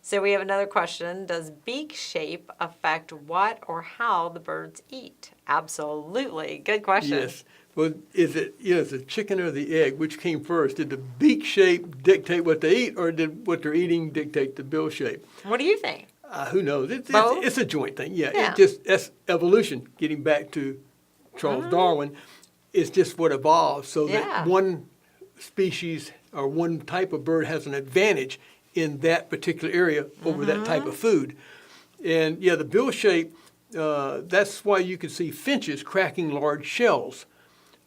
So we have another question. Does beak shape affect what or how the birds eat? Absolutely. Good question. Yes. Well, is it the chicken or the egg? Which came first? Did the beak shape dictate what they eat, or did what they're eating dictate the bill shape? What do you think? Who knows? Both? It's a joint thing. Yeah. Yeah. That's evolution. Getting back to Charles Darwin, it's just what evolved so that one species or one type of bird has an advantage in that particular area over that type of food. And yeah, the bill shape, that's why you can see finches cracking large shells.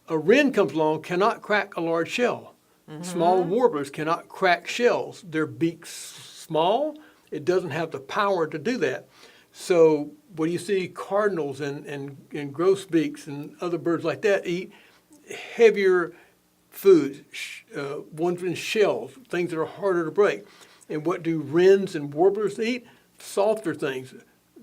A wren comes along, cannot crack a large shell. Small warblers cannot crack shells. Their beak's small. It doesn't have the power to do that. So when you see cardinals and grosbeaks and other birds like that eat heavier foods, ones in shells, things that are harder to break. And what do wrens and warblers eat? Softer things,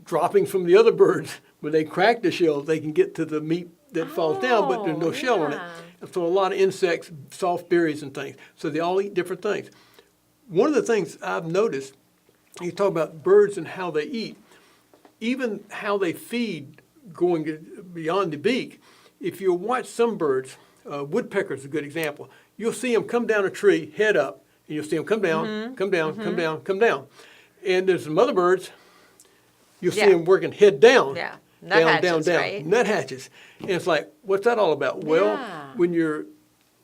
droppings from the other birds. When they crack the shells, they can get to the meat that falls down, but there's no shell on it. And so a lot of insects, soft berries and things. So they all eat different things. One of the things I've noticed, you talk about birds and how they eat, even how they feed going beyond the beak. If you watch some birds, woodpeckers is a good example. You'll see them come down a tree, head up, and you'll see them come down, come down, come down, come down. And there's some other birds, you'll see them working head down. Yeah. Down. Right? Nuthatches. And it's like, what's that all about? Well, when you're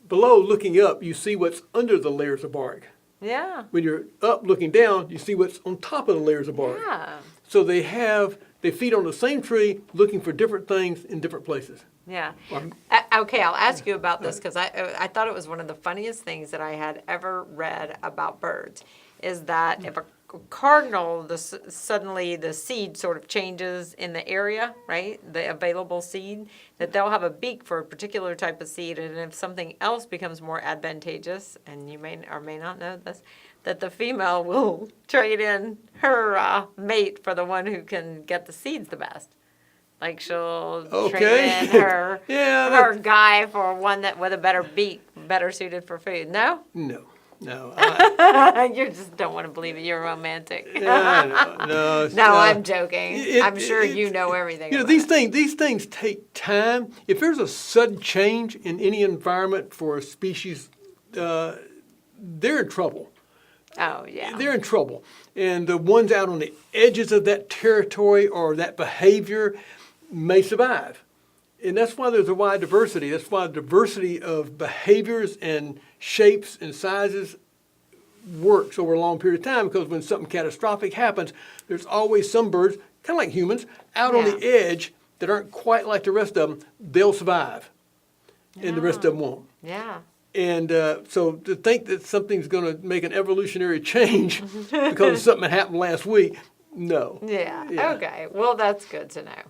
below looking up, you see what's under the layers of bark. Yeah. When you're up looking down, you see what's on top of the layers of bark. Yeah. So they feed on the same tree, looking for different things in different places. Yeah. Okay, I'll ask you about this because I thought it was one of the funniest things that I had ever read about birds, is that if a cardinal, suddenly the seed sort of changes in the area, right? The available seed, that they'll have a beak for a particular type of seed, and if something else becomes more advantageous, and you may or may not know this, that the female will trade in her mate for the one who can get the seeds the best. Like she'll trade in her her guy for one that with a better beak, better suited for food. No? No. You just don't want to believe it. You're romantic. No, I'm joking. I'm sure you know everything. You know, these things take time. If there's a sudden change in any environment for a species, they're in trouble. Oh, yeah. They're in trouble. And the ones out on the edges of that territory or that behavior may survive. And that's why there's a wide diversity. That's why diversity of behaviors and shapes and sizes works over a long period of time, because when something catastrophic happens, there's always some birds, kind of like humans, out on the edge that aren't quite like the rest of them. They'll survive, and the rest of them won't. Yeah. And so to think that something's going to make an evolutionary change because of something that happened last week, no. Yeah. Okay. Well, that's good to know.